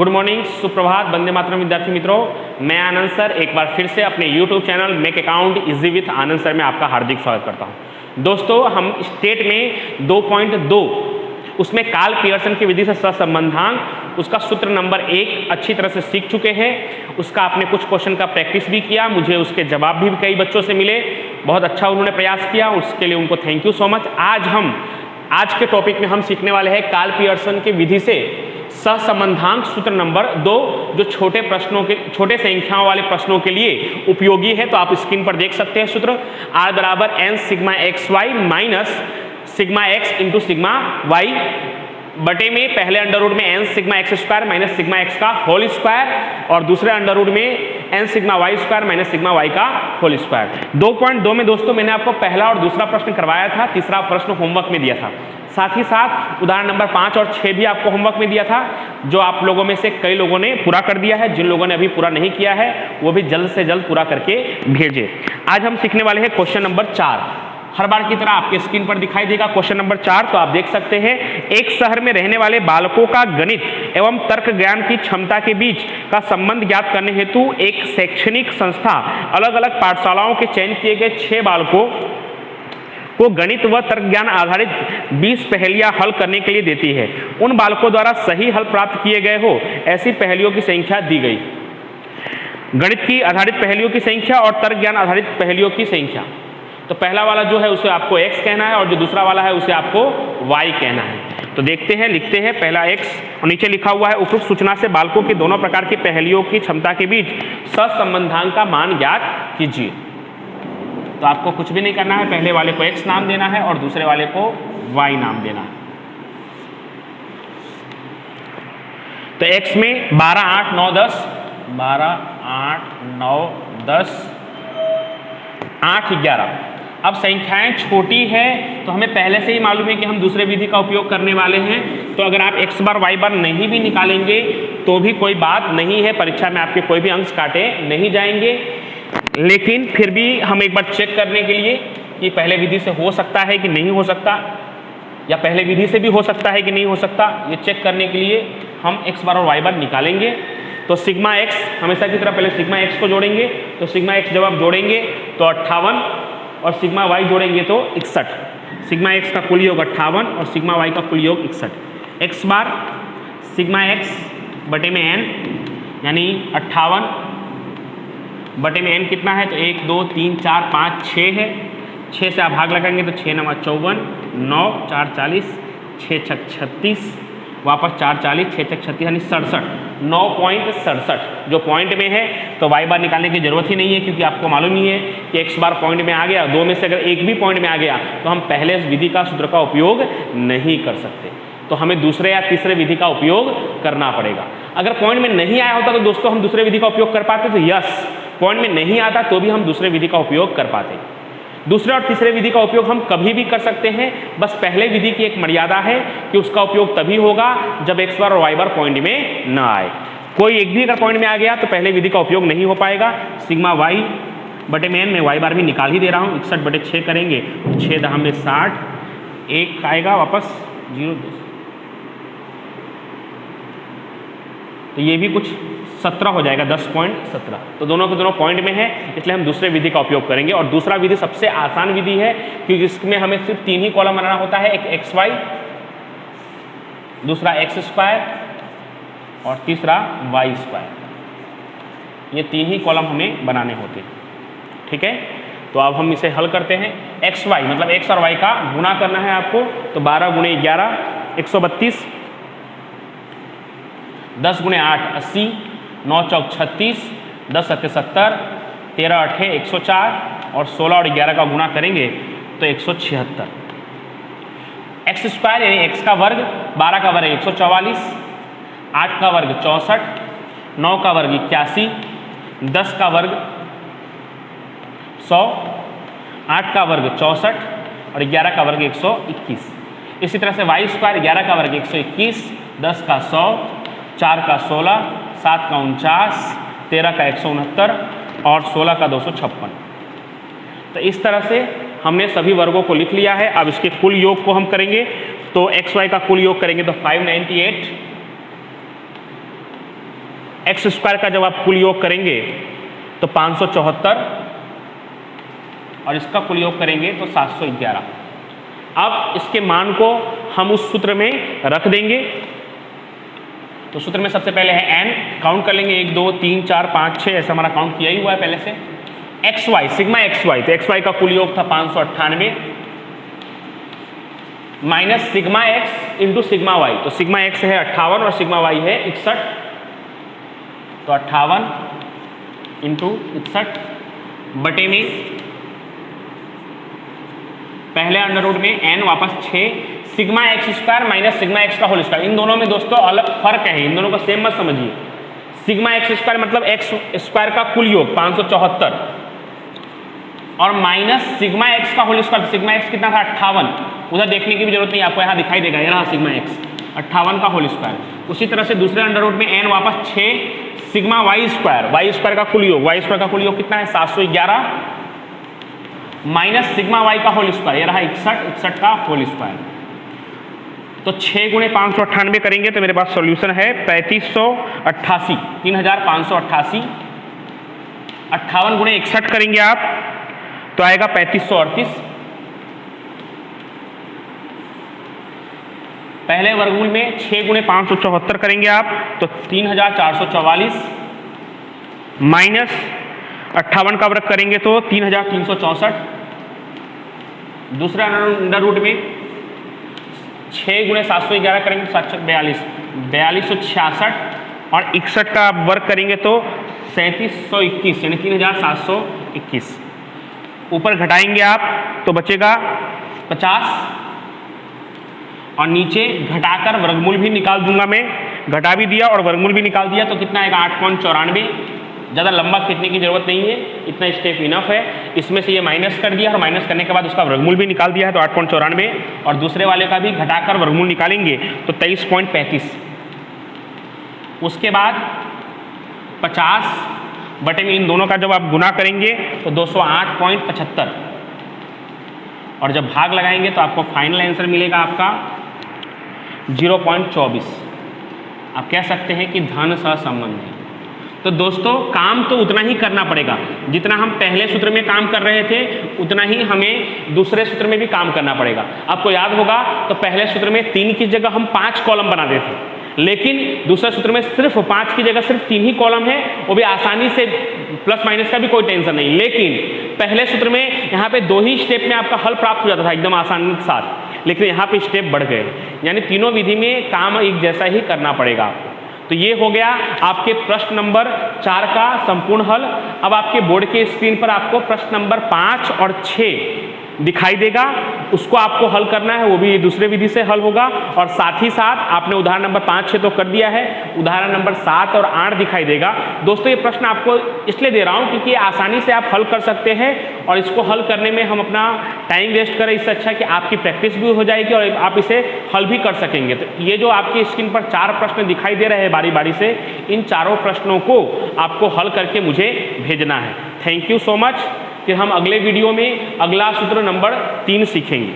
Good morning, सुप्रभात, वंदे मातरम विद्यार्थी मित्रों। मैं आनंद सर एक बार फिर से अपने YouTube channel make account easy with Anand sir में आपका हार्दिक स्वागत करता हूं। दोस्तों, हम स्टेट में 2.2 उसमें कार्ल पियर्सन की विधि से सहसंबंधांक उसका सूत्र नंबर 1 अच्छी तरह से सीख चुके हैं। उसका आपने कुछ क्वेश्चन का प्रैक्टिस भी किया, मुझे उसके जवाब भी कई बच्चों से मिले, बहुत अच्छा उन्होंने प्रयास किया, उसके लिए उनको थैंक यू सो मच। आज के टॉपिक में हम सीखने वाले हैं कार्ल पियर्सन की विधि से सहसंबंधांक सूत्र नंबर 2, जो छोटे संख्याओं वाले प्रश्नों के लिए उपयोगी है। तो आप स्क्रीन पर देख सकते हैं सूत्र R बराबर n sigma X Y minus sigma X into sigma Y बटे में पहले अंडर रूट में n sigma X square minus sigma X का होल स्क्वायर और दूसरे अंडर रूट में n sigma Y square minus sigma Y का होल स्क्वायर। 2.2 में दोस्तों मैंने आपको पहला और दूसरा प्रश्न करवाया था, तीसरा प्रश्न होमवर्क में दिया था। साथ ही साथ उदाहरण नंबर 5 और 6 भी आपको होमवर्क में दिया था, जो आप लोगों में से कई लोगों ने पूरा कर दिया है। जिन लोगों ने अभी पूरा नहीं किया है वो भी जल्द से जल्द पूरा करके भेजें। आज हम सीखने वाले हैं क्वेश्चन नंबर 4। हर बार की तरह आपके स्क्रीन पर दिखाई देगा क्वेश्चन नंबर 4। तो आप देख सकते हैं, एक शहर में रहने वाले बालकों का गणित एवं तर्क ज्ञान की क्षमता के बीच का संबंध ज्ञात करने हेतु एक शैक्षणिक संस्था अलग अलग पाठशालाओं के चयन किए गए 6 बालकों को गणित व तर्क ज्ञान आधारित 20 पहेलियां हल करने के लिए देती है। उन बालकों द्वारा सही हल प्राप्त किए गए हो ऐसी पहेलियों की संख्या दी गई। गणित की आधारित पहेलियों की संख्या और तर्क ज्ञान आधारित पहेलियों की संख्या। तो पहला वाला जो है उसे आपको x कहना है और जो दूसरा वाला है उसे आपको y कहना है। तो देखते हैं, लिखते हैं। पहला x और नीचे लिखा हुआ है उपरोक्त सूचना से बालकों की दोनों प्रकार की पहेलियों की क्षमता के बीच सहसंबंधांक का मान ज्ञात कीजिए। तो आपको कुछ भी नहीं करना है, पहले वाले को x नाम देना है और दूसरे वाले को y नाम देना है। तो x में 12, 8, 9, 10, 12, 8, 9, 10, 8, 11। अब संख्याएं छोटी है तो हमें पहले से ही मालूम है कि हम दूसरे विधि का उपयोग करने वाले हैं। तो अगर आप x बार y बार नहीं भी निकालेंगे तो भी कोई बात नहीं है, परीक्षा में आपके कोई भी अंक काटे नहीं जाएंगे। लेकिन फिर भी हम एक बार चेक करने के लिए कि पहले विधि से हो सकता है कि नहीं हो सकता, या पहले विधि से भी हो सकता है कि नहीं हो सकता, ये चेक करने के लिए हम x बार और y बार निकालेंगे। तो सिग्मा x हमेशा की तरह पहले सिग्मा x को जोड़ेंगे। तो सिग्मा x जब आप जोड़ेंगे तो 58 और सिग्मा y जोड़ेंगे तो 61। सिग्मा x का कुल योग 58 और सिग्मा y का कुल योग 61। x बार सिग्मा x बटे में n यानी 58 बटे में n कितना है, तो 1, 2, 3, 4, 5, 6 है। 6 से आप भाग लगाएंगे तो 6 9 54, 9 4 40, 6 6 36, वापस 4 40, 6 6 36 यानी 67, 9.67 जो पॉइंट में है। तो y बार निकालने की जरूरत ही नहीं है, क्योंकि आपको मालूम ही है कि x बार पॉइंट में आ गया। दो में से अगर एक भी पॉइंट में आ गया तो हम पहले इस विधि का सूत्र का उपयोग नहीं कर सकते, तो हमें दूसरे या तीसरे विधि का उपयोग करना पड़ेगा। अगर पॉइंट में नहीं आया होता तो दोस्तों हम दूसरे विधि का उपयोग कर पाते, तो यस, पॉइंट में नहीं आता तो भी हम दूसरे विधि का उपयोग कर पाते। दूसरे और तीसरे विधि का उपयोग हम कभी भी कर सकते हैं, बस पहले विधि की एक मर्यादा है कि उसका उपयोग तभी होगा जब x बार और y बार पॉइंट में न आए। कोई एक भी अगर पॉइंट में आ गया तो पहले विधि का उपयोग नहीं हो पाएगा। सिग्मा y बटे में n में y बार भी निकाल ही दे रहा हूँ। 61 बटे 6 करेंगे तो 6 10 में 60, 1 आएगा वापस 0, तो ये भी कुछ 17 हो जाएगा, 10.17। तो दोनों के दोनों पॉइंट में है, इसलिए हम दूसरे विधि का उपयोग करेंगे। और दूसरा विधि सबसे आसान विधि है, क्योंकि इसमें हमें सिर्फ 3 ही कॉलम बनाना होता है, एक xy, दूसरा x स्क्वायर और तीसरा y स्क्वायर। ये 3 ही कॉलम हमें बनाने होते हैं, ठीक है। तो अब हम इसे हल करते हैं। xy मतलब x और y का गुणा करना है आपको। तो 12 गुणे 11 132, 10 गुणे 8 80, 9 चौक 36, 10 सत्ते 70, 13 अठे 104 और 16 और 11 का गुणा करेंगे तो 176। एक्स स्क्वायर यानी x का वर्ग, 12 का वर्ग 144, 8 का वर्ग 64, 9 का वर्ग 81, 10 का वर्ग 100, 8 का वर्ग 64 और 11 का वर्ग 121। इसी तरह से y स्क्वायर 11 का वर्ग 121, 10 का 100, 4 का 16, 7 का 49, 13 का 169 और 16 का 256। तो इस तरह से हमने सभी वर्गों को लिख लिया है। अब इसके कुल योग को हम करेंगे। तो x y का कुल योग करेंगे तो 598 एक्स स्क्वायर का जब आप कुल योग करेंगे तो 574 और इसका कुल योग करेंगे तो 711। अब इसके मान को हम उस सूत्र में रख देंगे। तो सूत्र में सबसे पहले है n, काउंट कर लेंगे 1 2 3 4 5 6, ऐसा हमारा काउंट किया ही हुआ है पहले से। X Y, sigma X Y, तो एक्स वाई का कुल योग था 598 minus sigma X into sigma Y, तो सिग्मा एक्स है 58 और सिग्मा वाई है 61, तो 58 इंटू 61 बटे में पहले अंडर रूट में n वापस 6 sigma X square minus sigma X का होल स्क्वायर। इन दोनों में दोस्तों अलग फर्क है, इन दोनों को सेम मत समझिए। सिग्मा एक्स स्क्वायर मतलब एक्स स्क्वायर का कुल योग 574 और माइनस सिग्मा एक्स का होल स्क्वायर, सिग्मा एक्स कितना था 58, उधर देखने की भी जरूरत नहीं, आपको यहाँ दिखाई देगा, ये रहा सिग्मा एक्स 58 का होल स्क्वायर। उसी तरह से दूसरे अंडर रूट में n वापस 6 सिग्मा वाई स्क्वायर का कुल योग, वाई स्क्वायर का कुल योग कितना है 711 माइनस सिग्मा वाई का होल स्क्वायर, ये रहा 61 का होल स्क्वायर। तो 6 गुणे 598 करेंगे तो मेरे पास सॉल्यूशन है 3588, 3588। 58 गुणे 61 करेंगे आप तो आएगा 3538। पहले वर्गमूल में 6 गुणे 574 करेंगे आप तो 3444 माइनस 58 का वर्ग करेंगे तो 3364। दूसरा अंडर रूट में 6 गुणे 711 करेंगे तो 742 4266 और 61 का वर्ग करेंगे तो 3721 यानी 3721। ऊपर घटाएंगे आप तो बचेगा 50 और नीचे घटाकर वर्गमूल भी निकाल दूंगा मैं, घटा भी दिया और वर्गमूल भी निकाल दिया तो कितना आएगा 8.94। ज़्यादा लंबा खींचने की जरूरत नहीं है, इतना स्टेप इनफ है। इसमें से ये माइनस कर दिया और माइनस करने के बाद उसका वर्गमूल भी निकाल दिया है तो 8.94 और दूसरे वाले का भी घटाकर वर्गमूल निकालेंगे तो 23.35। उसके बाद 50 बटे में इन दोनों का जब आप गुना करेंगे तो 208.75 और जब भाग लगाएंगे तो आपको फाइनल आंसर मिलेगा आपका 0.24। आप कह सकते हैं कि धन सहसंबंध है। तो दोस्तों काम तो उतना ही करना पड़ेगा जितना हम पहले सूत्र में काम कर रहे थे, उतना ही हमें दूसरे सूत्र में भी काम करना पड़ेगा। आपको याद होगा तो पहले सूत्र में 3 की जगह हम 5 कॉलम बनाते थे, लेकिन दूसरे सूत्र में सिर्फ 5 की जगह सिर्फ 3 ही कॉलम है, वो भी आसानी से, प्लस माइनस का भी कोई टेंशन नहीं। लेकिन पहले सूत्र में यहाँ पे 2 ही स्टेप में आपका हल प्राप्त हो जाता था एकदम आसानी के साथ, लेकिन यहाँ पे स्टेप बढ़ गए, यानी तीनों विधि में काम एक जैसा ही करना पड़ेगा आपको। तो ये हो गया आपके प्रश्न नंबर 4 का संपूर्ण हल। अब आपके बोर्ड के स्क्रीन पर आपको प्रश्न नंबर 5 और 6 दिखाई देगा, उसको आपको हल करना है, वो भी दूसरे विधि से हल होगा। और साथ ही साथ आपने उदाहरण नंबर 5 6 तो कर दिया है, उदाहरण नंबर 7 और 8 दिखाई देगा। दोस्तों ये प्रश्न आपको इसलिए दे रहा हूँ क्योंकि आसानी से आप हल कर सकते हैं और इसको हल करने में हम अपना टाइम वेस्ट करें, इससे अच्छा कि आपकी प्रैक्टिस भी हो जाएगी और आप इसे हल भी कर सकेंगे। तो ये जो आपकी स्क्रीन पर 4 प्रश्न दिखाई दे रहे हैं बारी बारी से, इन चारों प्रश्नों को आपको हल करके मुझे भेजना है। Thank you so much. फिर हम अगले वीडियो में अगला सूत्र नंबर 3 सीखेंगे।